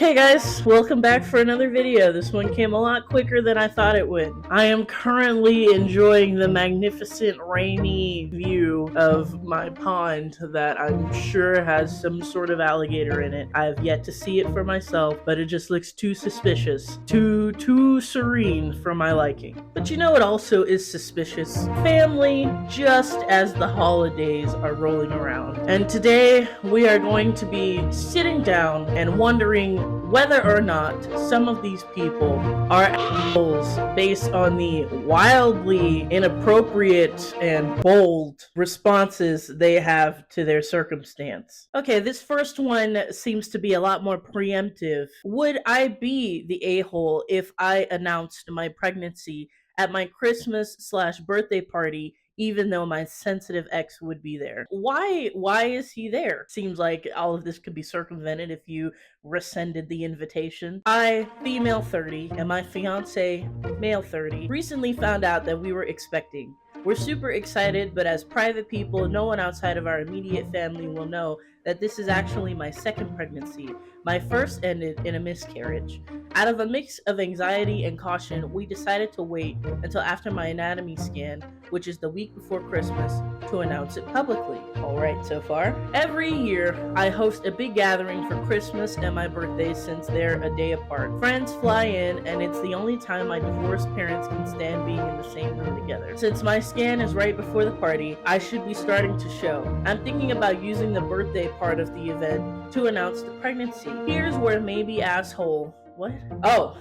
Okay guys, welcome back for another video. This one came a lot quicker than I thought it would. I am currently enjoying the magnificent rainy view of my pond that I'm sure has some sort of alligator in it. I have yet to see it for myself, but it just looks too suspicious. Too serene for my liking. But you know what also is suspicious? Family, just as the holidays are rolling around. And today we are going to be sitting down and wondering whether or not some of these people are assholes based on the wildly inappropriate and bold responses they have to their circumstance. Okay, this first one seems to be a lot more preemptive. Would I be the a-hole if I announced my pregnancy at my Christmas/birthday party, even though my sensitive ex would be there? Why is he there? Seems like all of this could be circumvented if you rescinded the invitation. I, female 30, and my fiance, male 30, recently found out that we were expecting. We're super excited, but as private people, no one outside of our immediate family will know that this is actually my second pregnancy. My first ended in a miscarriage. Out of a mix of anxiety and caution, we decided to wait until after my anatomy scan, which is the week before Christmas, to announce it publicly. Alright so far. Every year, I host a big gathering for Christmas and my birthday since they're a day apart. Friends fly in, and it's the only time my divorced parents can stand being in the same room together. Since my scan is right before the party, I should be starting to show. I'm thinking about using the birthday part of the event to announce the pregnancy. Here's where maybe asshole. What? Oh.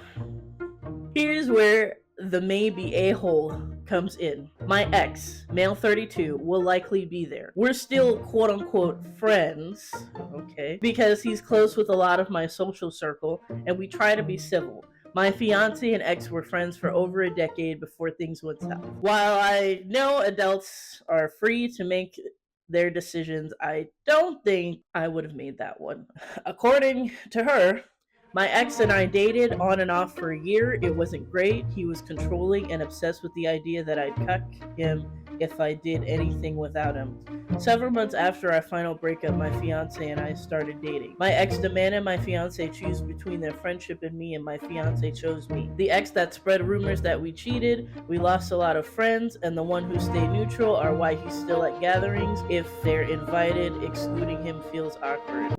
Here's where the maybe a-hole comes in. My ex, male 32, will likely be there. We're still quote-unquote friends, okay, because he's close with a lot of my social circle, and we try to be civil. My fiance and ex were friends for over a decade before things went south. While I know adults are free to make their decisions, I don't think I would have made that one. According to her, my ex and I dated on and off for a year. It wasn't great. He was controlling and obsessed with the idea that I'd cuck him if I did anything without him. Several months after our final breakup, my fiance and I started dating. My ex demanded my fiance choose between their friendship and me, and my fiance chose me. The ex that spread rumors that we cheated, we lost a lot of friends, and the one who stayed neutral are why he's still at gatherings. If they're invited, excluding him feels awkward.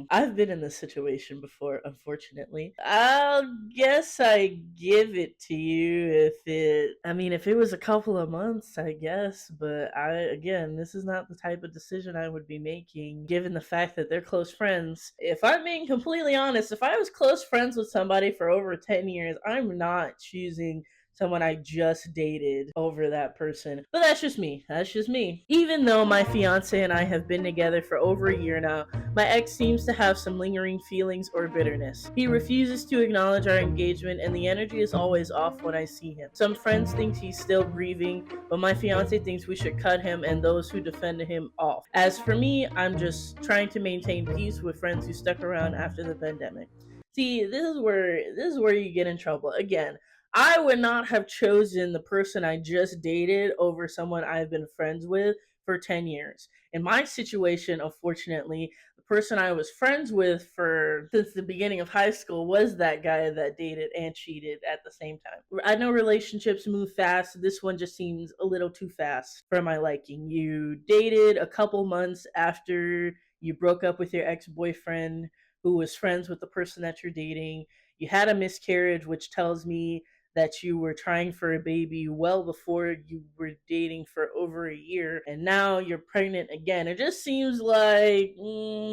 I've been in this situation before, unfortunately. I'll guess I give it to you if it was a couple of months, I guess, but again, this is not the type of decision I would be making given the fact that they're close friends. If I'm being completely honest, if I was close friends with somebody for over 10 years, I'm not choosing someone I just dated over that person. But that's just me. That's just me. Even though my fiance and I have been together for over a year now, my ex seems to have some lingering feelings or bitterness. He refuses to acknowledge our engagement, and the energy is always off when I see him. Some friends think he's still grieving, but my fiance thinks we should cut him and those who defended him off. As for me, I'm just trying to maintain peace with friends who stuck around after the pandemic. See, this is where you get in trouble. Again, I would not have chosen the person I just dated over someone I've been friends with for 10 years. In my situation, unfortunately, the person I was friends with since the beginning of high school was that guy that dated and cheated at the same time. I know relationships move fast. This one just seems a little too fast for my liking. You dated a couple months after you broke up with your ex-boyfriend who was friends with the person that you're dating. You had a miscarriage, which tells me that you were trying for a baby well before you were dating for over a year, and now you're pregnant again. It just seems like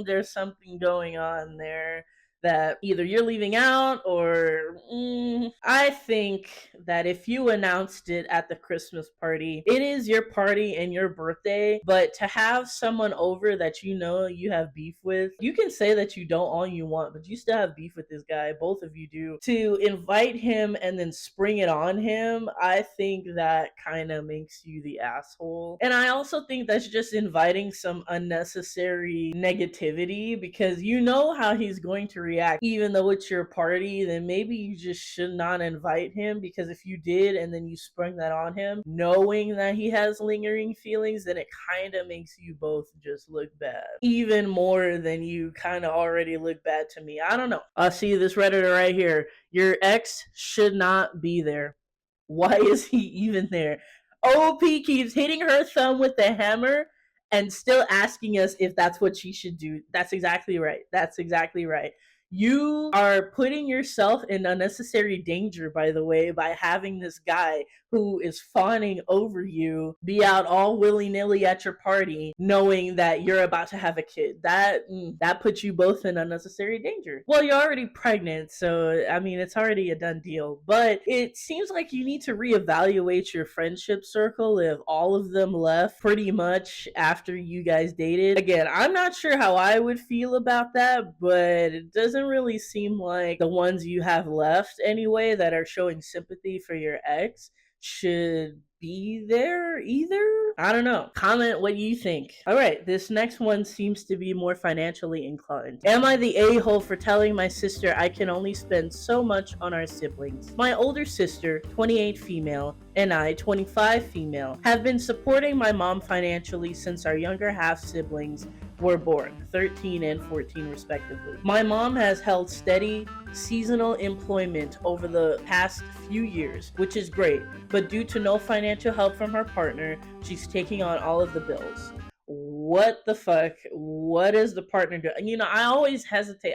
there's something going on there that either you're leaving out or I think that if you announced it at the Christmas party, it is your party and your birthday, but to have someone over that you know you have beef with, you can say that you don't all you want, but you still have beef with this guy, both of you do. To invite him and then spring it on him, I think that kind of makes you the asshole. And I also think that's just inviting some unnecessary negativity, because you know how he's going to react, even though it's your party, then maybe you just should not invite him, because if you did and then you sprung that on him, knowing that he has lingering feelings, then it kind of makes you both just look bad. Even more than you kind of already look bad to me. I don't know. I'll see this Redditor right here. Your ex should not be there. Why is he even there? OP keeps hitting her thumb with the hammer and still asking us if that's what she should do. That's exactly right. That's exactly right. You are putting yourself in unnecessary danger, by the way, by having this guy who is fawning over you be out all willy-nilly at your party, knowing that you're about to have a kid. That puts you both in unnecessary danger. Well, you're already pregnant, so I mean, it's already a done deal. But it seems like you need to reevaluate your friendship circle if all of them left pretty much after you guys dated. Again, I'm not sure how I would feel about that, but it doesn't really seem like the ones you have left anyway that are showing sympathy for your ex should be there either. I don't know. Comment what you think. All right, this next one seems to be more financially inclined. Am I the a-hole for telling my sister I can only spend so much on our siblings? My older sister, 28 female, and I, 25 female, have been supporting my mom financially since our younger half siblings were born, 13 and 14 respectively. My mom has held steady seasonal employment over the past few years, which is great, but due to no financial help from her partner, she's taking on all of the bills. What the fuck? What is the partner doing? You know, I always hesitate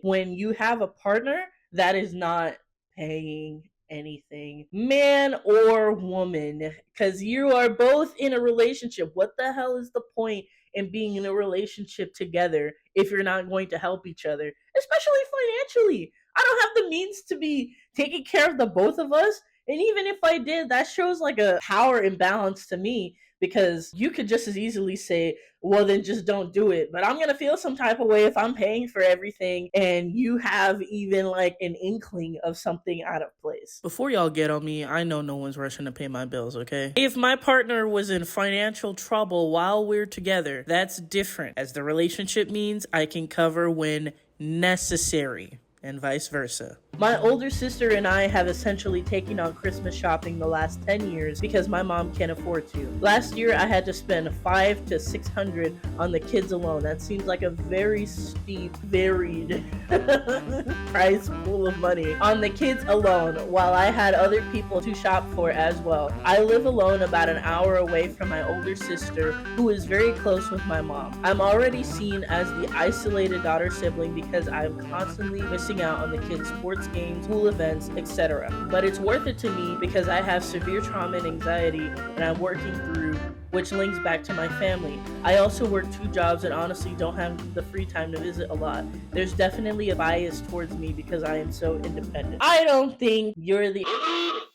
when you have a partner that is not paying anything, man or woman, because you are both in a relationship. What the hell is the point in being in a relationship together if you're not going to help each other, especially financially? I don't have the means to be taking care of the both of us, and even if I did, that shows like a power imbalance to me, because you could just as easily say, well, then just don't do it. But I'm going to feel some type of way if I'm paying for everything and you have even like an inkling of something out of place. Before y'all get on me, I know no one's rushing to pay my bills, okay? If my partner was in financial trouble while we're together, that's different, as the relationship means I can cover when necessary, and vice versa. My older sister and I have essentially taken on Christmas shopping the last 10 years because my mom can't afford to. Last year, I had to spend $500 to $600 on the kids alone. That seems like a very steep, varied price pool of money on the kids alone, while I had other people to shop for as well. I live alone about an hour away from my older sister, who is very close with my mom. I'm already seen as the isolated daughter sibling because I'm constantly missing out on the kids' sports games, school events, etc. But it's worth it to me because I have severe trauma and anxiety and I'm working through, which links back to my family. I also work 2 jobs and honestly don't have the free time to visit a lot. There's definitely a bias towards me because I am so independent. I don't think you're the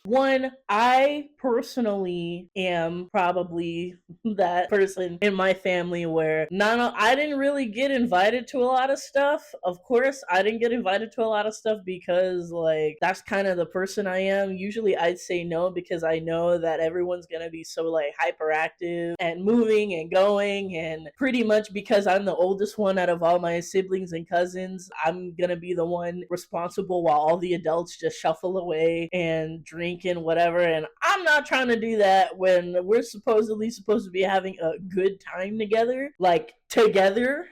one. I personally am probably that person in my family where I didn't really get invited to a lot of stuff. Of course, I didn't get invited to a lot of stuff because like that's kind of the person I am. Usually I'd say no because I know that everyone's gonna be so like hyperactive and moving and going, and pretty much because I'm the oldest one out of all my siblings and cousins, I'm gonna be the one responsible while all the adults just shuffle away and drink and whatever. And I'm not trying to do that when we're supposedly supposed to be having a good time together.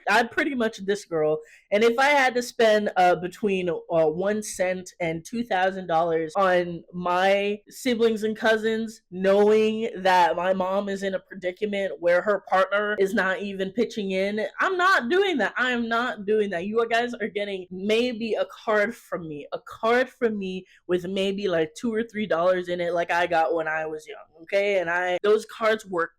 I'm pretty much this girl, and if I had to spend between 1 cent and $2,000 on my siblings and cousins, knowing that my mom is in a predicament where her partner is not even pitching in, I'm not doing that. I am not doing that. You guys are getting maybe a card from me with maybe like $2 or $3 in it, like I got when I was young. Okay, and those cards were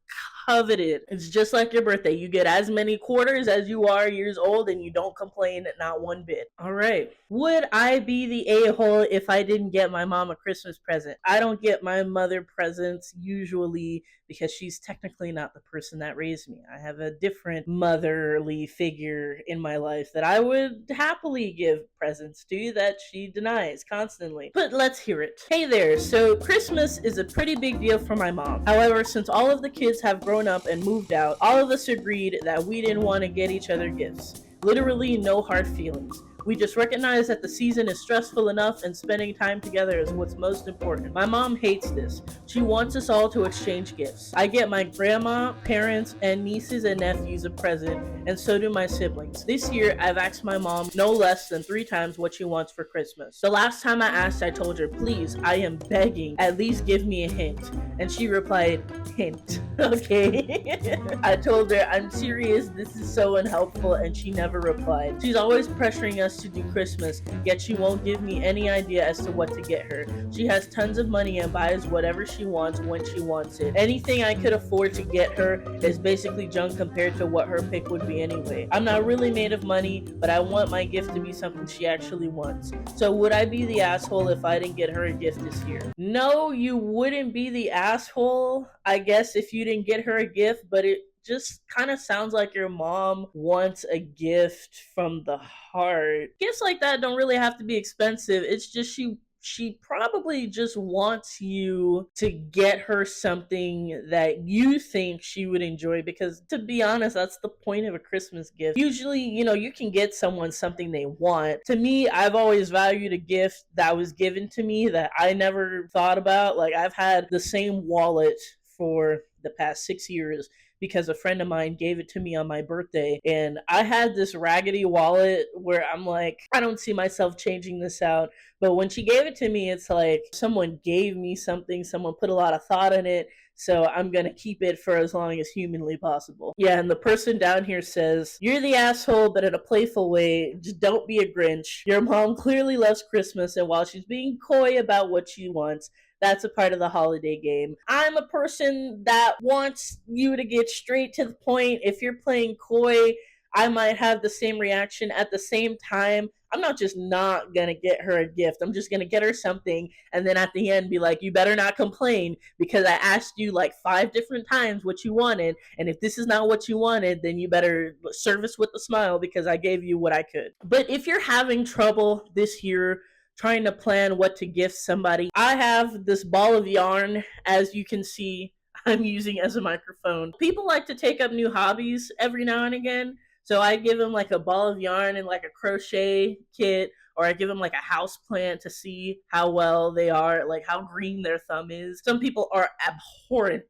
coveted. It's just like your birthday. You get as many quarters as you are years old and you don't complain not one bit. All right. Would I be the a-hole if I didn't get my mom a Christmas present? I don't get my mother presents usually because she's technically not the person that raised me. I have a different motherly figure in my life that I would happily give presents to that she denies constantly. But let's hear it. Hey there. So Christmas is a pretty big deal for my mom. However, since all of the kids have grown up and moved out, all of us agreed that we didn't want to get each other gifts. Literally no hard feelings. We just recognize that the season is stressful enough and spending time together is what's most important. My mom hates this. She wants us all to exchange gifts. I get my grandma, parents, and nieces and nephews a present, and so do my siblings. This year, I've asked my mom no less than 3 times what she wants for Christmas. The last time I asked, I told her, please, I am begging, at least give me a hint. And she replied, hint. Okay. I told her, I'm serious, this is so unhelpful, and she never replied. She's always pressuring us to do Christmas, yet she won't give me any idea as to what to get her. She has tons of money and buys whatever she wants when she wants it. Anything I could afford to get her is basically junk compared to what her pick would be anyway. I'm not really made of money, but I want my gift to be something she actually wants. So would I be the asshole if I didn't get her a gift this year? No, you wouldn't be the asshole, I guess, if you didn't get her a gift, but it just kind of sounds like your mom wants a gift from the heart. Gifts like that don't really have to be expensive. It's just she probably just wants you to get her something that you think she would enjoy, because to be honest, that's the point of a Christmas gift. Usually, you can get someone something they want. To me, I've always valued a gift that was given to me that I never thought about. Like, I've had the same wallet for the past 6 years because a friend of mine gave it to me on my birthday, and I had this raggedy wallet where I'm like, I don't see myself changing this out. But when she gave it to me, it's like someone gave me something, someone put a lot of thought in it, so I'm gonna keep it for as long as humanly possible. Yeah, and the person down here says, you're the asshole, but in a playful way. Just don't be a Grinch. Your mom clearly loves Christmas, and while she's being coy about what she wants, that's a part of the holiday game. I'm a person that wants you to get straight to the point. If you're playing coy, I might have the same reaction. At the same time, I'm not just not gonna get her a gift. I'm just gonna get her something and then at the end be like, you better not complain because I asked you like 5 different times what you wanted, and if this is not what you wanted, then you better service with a smile because I gave you what I could. But if you're having trouble this year trying to plan what to gift somebody, I have this ball of yarn, as you can see, I'm using as a microphone. People like to take up new hobbies every now and again, so I give them like a ball of yarn and like a crochet kit, or I give them like a house plant to see how well they are, like how green their thumb is. Some people are abhorrent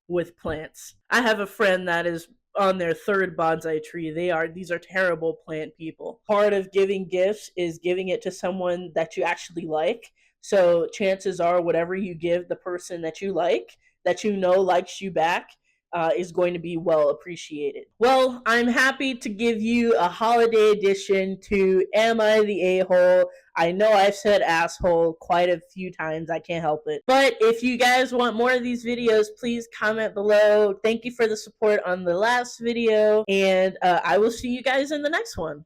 with plants. I have a friend that is on their 3rd bonsai tree. These are terrible plant people. Part of giving gifts is giving it to someone that you actually like. So chances are whatever you give the person that you like, that you know likes you back, is going to be well appreciated. Well, I'm happy to give you a holiday edition to Am I the A-hole? I know I've said asshole quite a few times. I can't help it. But if you guys want more of these videos, please comment below. Thank you for the support on the last video, and I will see you guys in the next one.